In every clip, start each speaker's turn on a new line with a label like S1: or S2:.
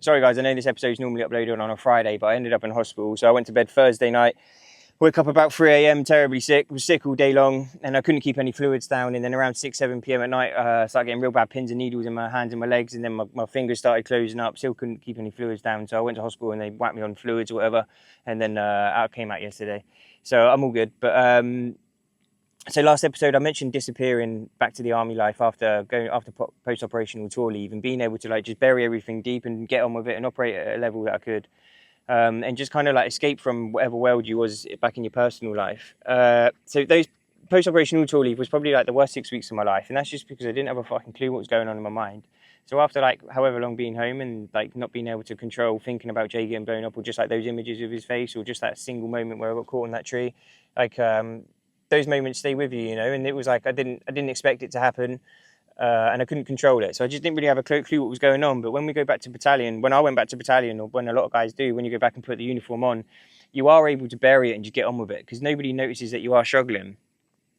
S1: Sorry guys, I know this episode is normally uploaded on a Friday, but I ended up in hospital. So I went to bed Thursday night, woke up about 3 a.m, terribly sick, was sick all day long, and I couldn't keep any fluids down. And then around 6, 7 p.m. at night, I started getting real bad pins and needles in my hands and my legs, and then my fingers started closing up, still couldn't keep any fluids down. So I went to hospital and they whacked me on fluids or whatever, and then out came out yesterday. So I'm all good. But so last episode I mentioned disappearing back to the army life after post-operational tour leave and being able to like just bury everything deep and get on with it and operate at a level that I could, and just kind of like escape from whatever world you was back in your personal life. So those post-operational tour leave was probably like the worst 6 weeks of my life, and that's just because I didn't have a fucking clue what was going on in my mind. So after like however long being home and like not being able to control thinking about Jay getting blown up, or just like those images of his face, or just that single moment where I got caught in that tree, like those moments stay with you, you know. And it was like I didn't expect it to happen, and I couldn't control it, so I just didn't really have a clue what was going on. But when we go back to battalion, when I went back to battalion, or when a lot of guys do, when you go back and put the uniform on, you are able to bury it and just get on with it because nobody notices that you are struggling.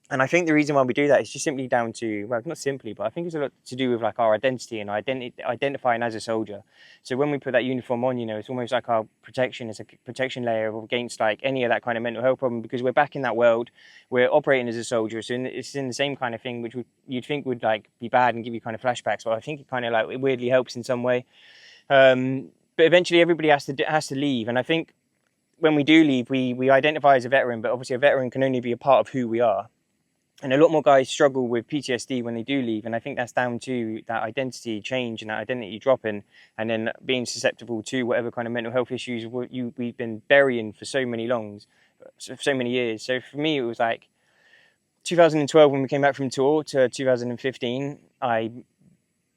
S1: And I think the reason why we do that is just simply down to, well, not simply, but I think it's a lot to do with like our identity and identifying as a soldier. So when we put that uniform on, you know, it's almost like our protection. It's a protection layer against like any of that kind of mental health problem, because we're back in that world. We're operating as a soldier. So it's in the same kind of thing, which you'd think would like be bad and give you kind of flashbacks. But I think it kind of like it weirdly helps in some way. But eventually everybody has to leave. And I think when we do leave, we identify as a veteran, but obviously a veteran can only be a part of who we are. And a lot more guys struggle with PTSD when they do leave. And I think that's down to that identity change and that identity dropping, and then being susceptible to whatever kind of mental health issues we've been burying for so many years. So for me, it was like 2012 when we came back from tour to 2015, I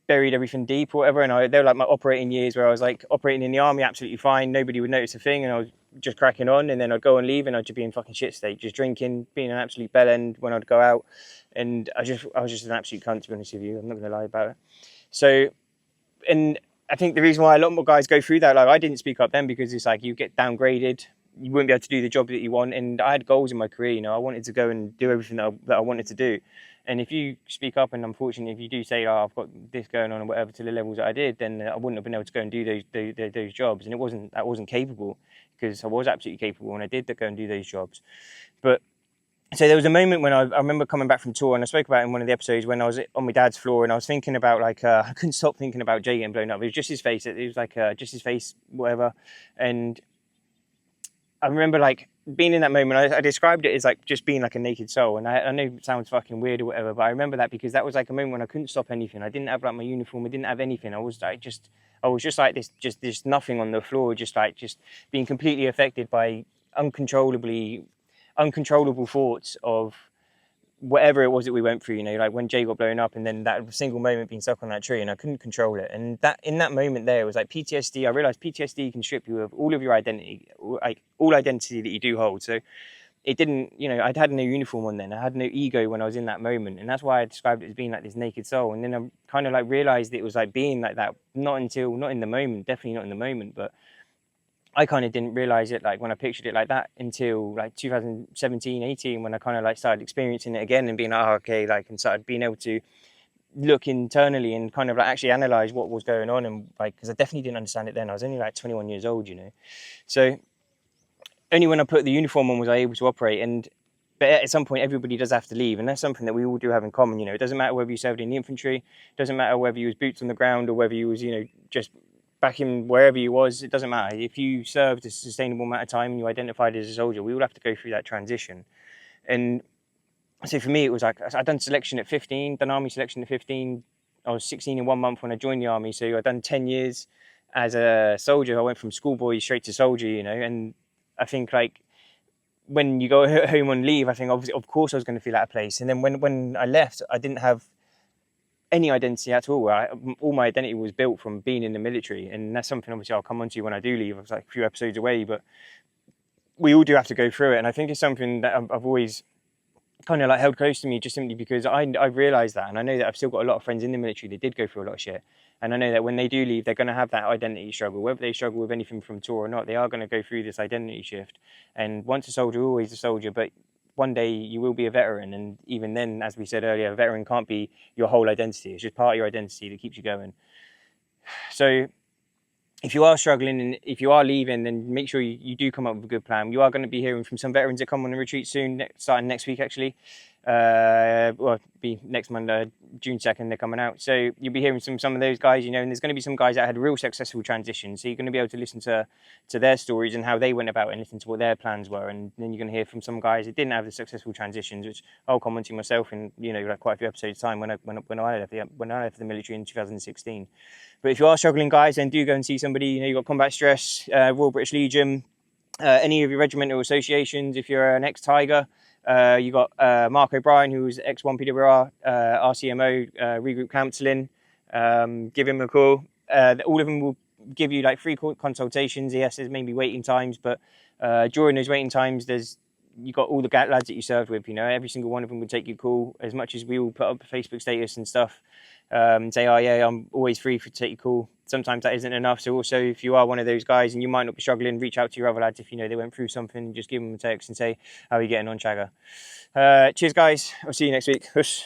S1: buried everything deep or whatever. And they were like my operating years where I was like operating in the army absolutely fine. Nobody would notice a thing. And I was just cracking on, and then I'd go and leave and I'd just be in fucking shit state, just drinking, being an absolute bellend when I'd go out. And I was just an absolute cunt, to be honest with you. I'm not going to lie about it. So, and I think the reason why a lot more guys go through that, like I didn't speak up then, because it's like you get downgraded, you wouldn't be able to do the job that you want. And I had goals in my career, you know, I wanted to go and do everything that I wanted to do. And if you speak up, and unfortunately, if you do say, "Oh, I've got this going on," or whatever, to the levels that I did, then I wouldn't have been able to go and do those jobs. And I wasn't capable, because I was absolutely capable when I did go and do those jobs. But so there was a moment when I remember coming back from tour, and I spoke about it in one of the episodes, when I was on my dad's floor, and I was thinking about like I couldn't stop thinking about Jay getting blown up. It was just his face. It was like just his face, whatever. And I remember like being in that moment. I described it as like just being like a naked soul, and I know it sounds fucking weird or whatever, but I remember that because that was like a moment when I couldn't stop anything. I didn't have like my uniform. I didn't have anything. I was just like this, just nothing on the floor, just being completely affected by uncontrollable thoughts of whatever it was that we went through, you know, like when Jay got blown up, and then that single moment being stuck on that tree, and I couldn't control it. And that in that moment there, it was like PTSD. I realized PTSD can strip you of all of your identity, like all identity that you do hold. So it didn't, you know, I'd had no uniform on then. I had no ego when I was in that moment. And that's why I described it as being like this naked soul. And then I kind of like realized it was like being like that, not in the moment, definitely not in the moment, but I kind of didn't realize it like when I pictured it like that until like 2017, 18, when I kind of like started experiencing it again and being like, oh, okay, like, and started being able to look internally and kind of like actually analyze what was going on. And like, because I definitely didn't understand it then. I was only like 21 years old, you know. So only when I put the uniform on was I able to operate. But at some point, everybody does have to leave. And that's something that we all do have in common. You know, it doesn't matter whether you served in the infantry, it doesn't matter whether you was boots on the ground or whether you was, you know, just back in wherever you was. It doesn't matter. If you served a sustainable amount of time and you identified as a soldier, we all have to go through that transition. And so for me, it was like, I'd done selection at 15, done army selection at 15. I was 16 in 1 month when I joined the army. So I'd done 10 years as a soldier. I went from schoolboy straight to soldier, you know. And I think like when you go home on leave, I think obviously, of course I was going to feel out of place. And then when I left, I didn't have any identity at all. All my identity was built from being in the military. And that's something obviously I'll come on to when I do leave. I was like a few episodes away, but we all do have to go through it. And I think it's something that I've always kind of like held close to me, just simply because I realised that. And I know that I've still got a lot of friends in the military that did go through a lot of shit. And I know that when they do leave, they're going to have that identity struggle. Whether they struggle with anything from tour or not, they are going to go through this identity shift. And once a soldier, always a soldier. But one day you will be a veteran. And even then, as we said earlier, a veteran can't be your whole identity. It's just part of your identity that keeps you going. So if you are struggling and if you are leaving, then make sure you do come up with a good plan. You are going to be hearing from some veterans that come on the retreat soon, starting next week actually. Well, it'll be next Monday, June 2nd, they're coming out. So you'll be hearing some of those guys, you know, and there's going to be some guys that had real successful transitions. So you're going to be able to listen to their stories and how they went about it and listen to what their plans were. And then you're going to hear from some guys that didn't have the successful transitions, which I'll comment to myself in, you know, like quite a few episodes time when I left the military in 2016. But if you are struggling, guys, then do go and see somebody. You know, you've got Combat Stress, Royal British Legion, any of your regimental associations. If you're an ex-Tiger, you got Mark O'Brien, who was ex-1 PWR, RCMO, regroup counselling. Give him a call. All of them will give you like free consultations. Yes, there's maybe waiting times, but during those waiting times, you got all the lads that you served with. You know, every single one of them would take your call. As much as we all put up a Facebook status and stuff, say, oh yeah, I'm always free to take your call. Sometimes that isn't enough. So also, if you are one of those guys and you might not be struggling, reach out to your other lads if you know they went through something. Just give them a text and say, how are you getting on, Chagga? Cheers, guys. I'll see you next week. Hush.